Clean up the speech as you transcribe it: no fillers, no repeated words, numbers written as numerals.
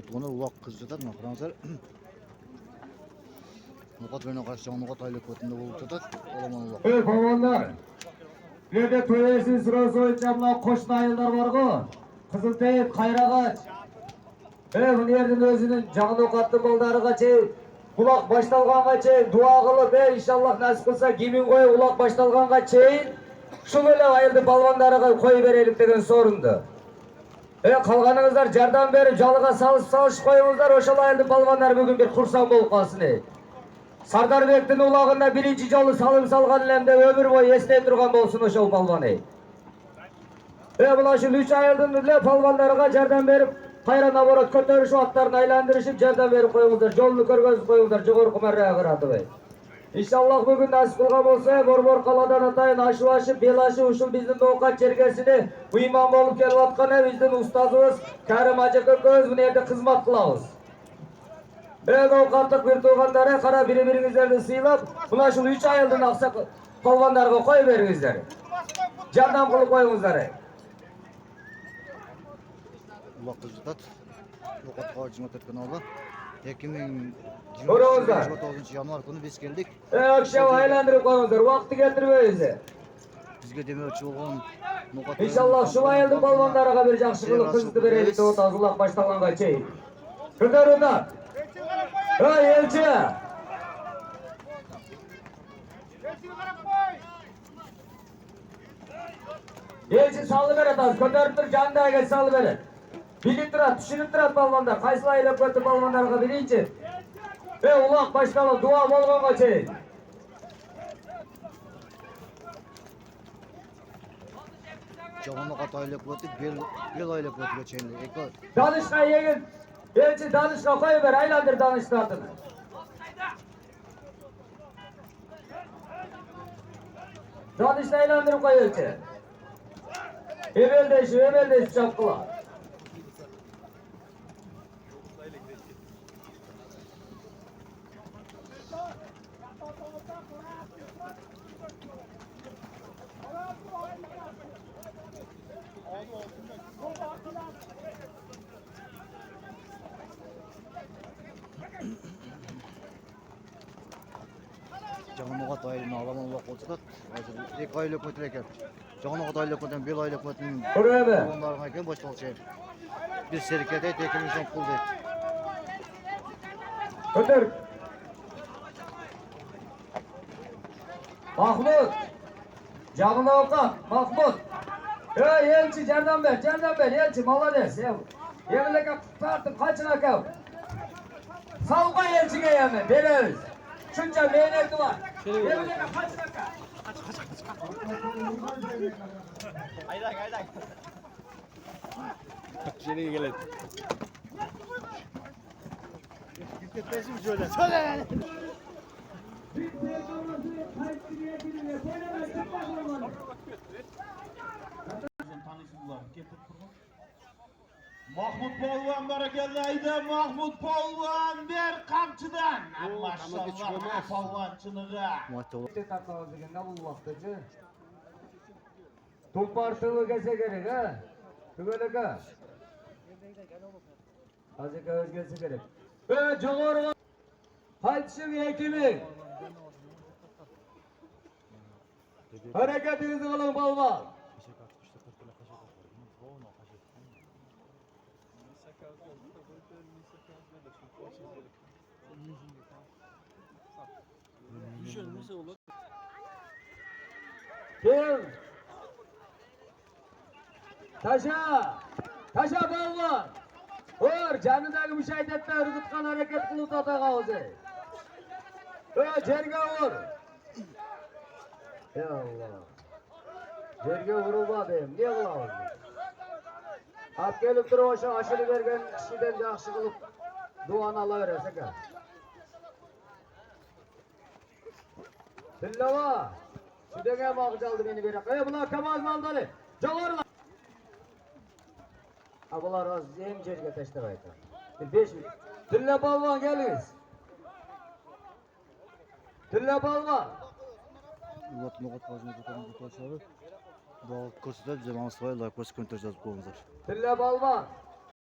Otuğunu ulak kızcıdır mı? Fransız. Nukat verine karşı nukat aylık kötünde bulup tutar. Olaman ulak. Evet babanlar. Bir de toyersin sırası oyuncağımla koşun ayıllar var mı? Kızıltayıp, Kayrağaç. Evet bu yerden özünün canını kattı baldarı kaçı. Ulak baştalgan kaçı. Dua kılıp inşallah nasip kılsa gimin koyu ulak baştalgan kaçı. Şu böyle ayıldı balvanları koyu verelim degen sorundu. Kalganыңыздар жардам беріп жалыға салышып қойыңыздар, ошол айылдың балбандар бүгін bir құрсан болып қалсын. Сардарбектің улағында бірінші жолы салым салған әлемде өмір бойы есте тұрған болсын ошол балбаны. Бұлар үшін 3 айылдың балбандарға жардам беріп, қайра наоборот көтерішіп аттарын айландырышып жардам беріп қойыңыздар, жолunu көргөзүп қойыңыздар, жоғарғы мәррәгә қаратып. İnşallah bugün nasip kılgan olsa Borbor Kaladan atayın aşı belaşı uşul bizden Doğukat çerkesini bu imam olup gelip atkanı bizden ustazımız Kerim Hacı Kököz bu yerde hizmet kılavuz. Doğukatlık bir tuğanlara kara birbirinizlerini sıyılap buna şu 3 ayıldın aksak kolvanlarına koy veringizler. Candan kılıp koyunuzları. Ulak kızcıdat. Doğukat harcıma tetken oldu. 2029 yanvar günü biz geldik. Akşam aylandırıp koyunuzlar. Vakti getirmeyiz. Bizge demeçi olan nukat. İnşallah şu ayıldı balvanlara bir jakşılık kızdı verelim de o tazılak başlanğanга çeyin. Kıdarında. Elçi. Elçi salı beret az. Kötörüp dur canına geç salı beret. Bilip durat, düşünüp durat balvanda. Kaysıla ayılıp kötü balvanlarga birinci. Ulak başlanı dua bolğanга çeyin. Canı nukat aylık kötü, bel aylık kötü geçeyim. Danışka yegin. Elçi danışka koyuver, aylandır danışka atını. Danışka aylandırıp koy elçi. Evveldeşi çapkıla. Canı nukat aylığını alaman ulak olsa da ek aylık kötü eken. Canı nukat aylık kötü, bel aylık kötü. Onlarına eken başlalı şey. Bir serikede tekimizden kul deyip. Ötür. Mahmut. Canına oka. Mahmut. Elçi Cerdan Bey, elçi malades. Yeminle tartın kaçına kav. Salga elçiye yemin, bereriz. Şunca meynekli var. Yeminle kaçına kav. Haydi. Şuraya gelin. Gitmesin şöyle. Söyle. Mahmut Polvan barakallaydı. Mahmut Polvan bir kamçıdan. Maşallah Polvançılığa. Tumpartılı geze gerek ha. Tügelik ha. Azıcık özgesi gerek. Çoğurga. Kaçışın hekimi. Hareketinizi kılın balma. Kim? Taşa balma. Vur canındaki müşahidetler ırgıtkan hareket kılıp tatağa ozi. Cerge vur. Ya Allah. Cerge vurulma deyim. Niye kılavuz? At gelip durup oşa aşırı bergen kişiden jakşı kılıp duanı alaveresek ha. Tillava. Şu denge bakıcı aldı beni berek. Bunlar kamaz maldalı. Joğurla. Bular az hem cerge teşte baytar. 5 minut. Tilla balvan geliniz. Tilla balvan. Ulak nukat harcıma tetken bu taşları. Dağ kötüde bize manısırayla kötü könter жазып koyunuzlar. Tilla balvan.